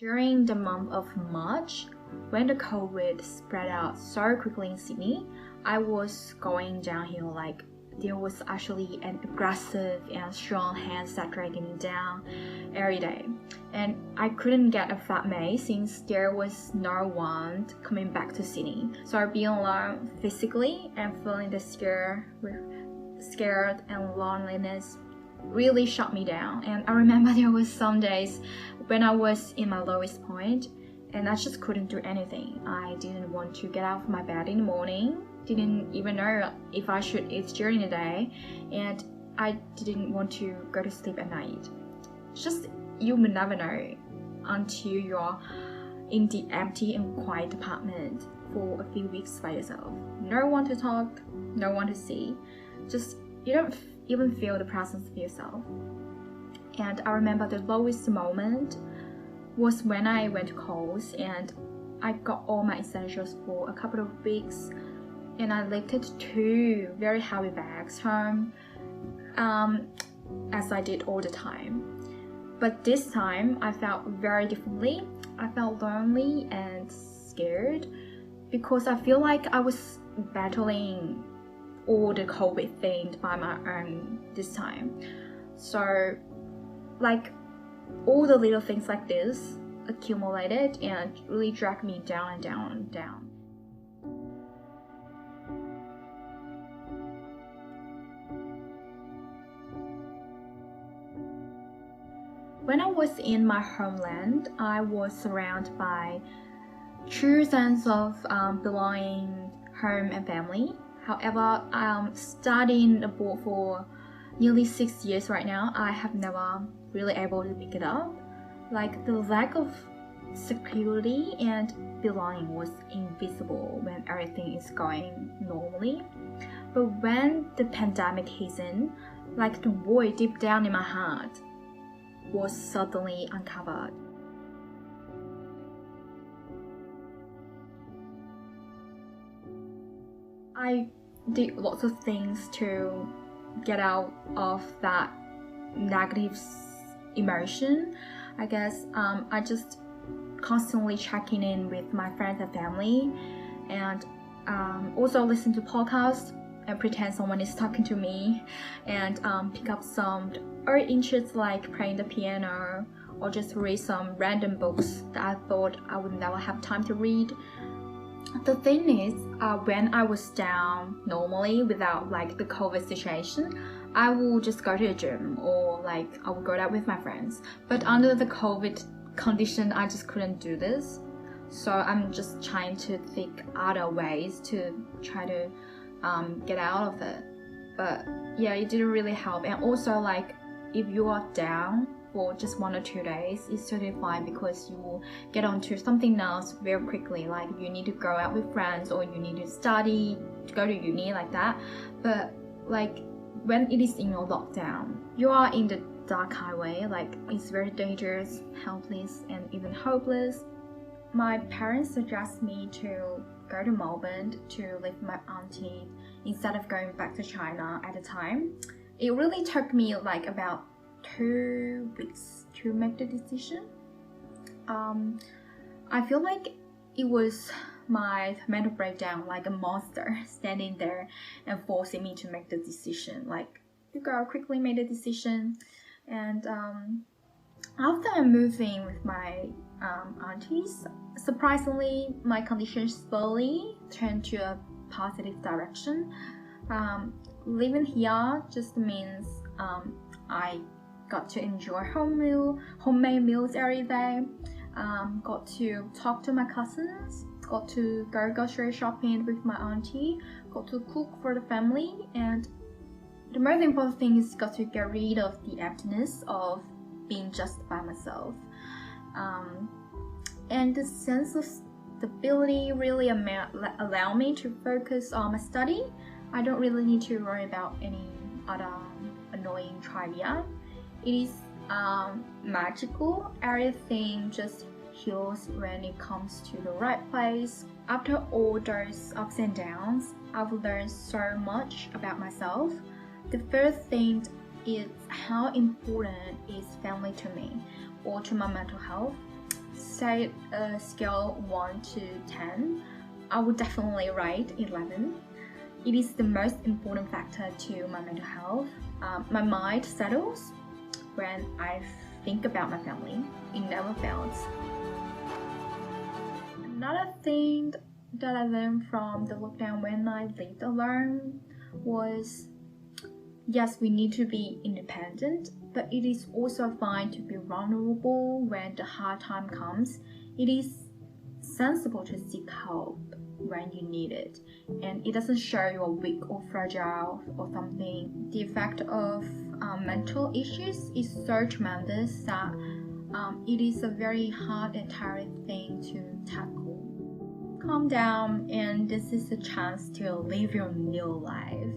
During the month of March, when the COVID spread out so quickly in Sydney, I was going downhill. Like, there was actually an aggressive and strong hand saturating me down every day. And I couldn't get a flatmate since there was no one coming back to Sydney. So being alone physically and feeling the scared and loneliness really shut me down. And I remember there was some days when I was in my lowest point and I just couldn't do anything. I didn't want to get out of my bed in the morning, didn't even know if I should eat during the day, and I didn't want to go to sleep at night. Just, you will never know until you're in the empty and quiet apartment for a few weeks by yourself. No one to talk, no one to see. Just, you don't even feel the presence of yourself. And I remember the lowest moment was when I went to Coles and I got all my essentials for a couple of weeks, and I lifted 2 very heavy bags home, as I did all the time. But this time I felt very differently. I felt lonely and scared because I feel like I was battling all the COVID thing by my own this time. So, like, all the little things like this accumulated and really dragged me down and down and down. When I was in my homeland, I was surrounded by true sense of belonging, home and family. However, studying abroad for nearly 6 years right now, I have never really able to pick it up. Like, the lack of security and belonging was invisible when everything is going normally. But when the pandemic hit in, like, the void deep down in my heart was suddenly uncovered. I did lots of things to get out of that negative emotion. I guess I just constantly checking in with my friends and family, and also listen to podcasts and pretend someone is talking to me, and pick up some other interests like playing the piano or just read some random books that I thought I would never have time to read. The thing is, when I was down normally without like the COVID situation, I will just go to the gym or like I will go out with my friends. But under the COVID condition, I just couldn't do this. So I'm just trying to think other ways to try to get out of it. But yeah, it didn't really help. And also, like, if you are down for just 1 or 2 days, it's totally fine because you will get onto something else very quickly. Like, you need to go out with friends or you need to study, to go to uni, like that. But like, when it is in your lockdown, you are in the dark highway. Like, it's very dangerous, helpless, and even hopeless. My parents suggest me to go to Melbourne to live with my auntie instead of going back to China at the time. It really took me like about 2 weeks to make the decision. I feel like it was my mental breakdown, like a monster standing there and forcing me to make the decision. Like, you go quickly make the decision. And after I moved in with my aunties, surprisingly, my condition slowly turned to a positive direction. Living here just means I got to enjoy homemade meals every day, got to talk to my cousins, got to go grocery shopping with my auntie, got to cook for the family, and the most important thing is got to get rid of the emptiness of being just by myself. And the sense of stability really allow me to focus on my study. I don't really need to worry about any other annoying trivia. It is magical. Everything just heals when it comes to the right place. After all those ups and downs, I've learned so much about myself. The first thing is how important is family to me or to my mental health. say a scale 1 to 10, I would definitely rate 11. It is the most important factor to my mental health. My mind settles when I think about my family. It never fails. Another thing that I learned from the lockdown when I lived alone was, yes, we need to be independent, but it is also fine to be vulnerable when the hard time comes. It is sensible to seek help when you need it, and it doesn't show you're weak or fragile or something. The effect of mental issues is so tremendous that it is a very hard and tiring thing to tackle. Calm down, and this is a chance to live your new life.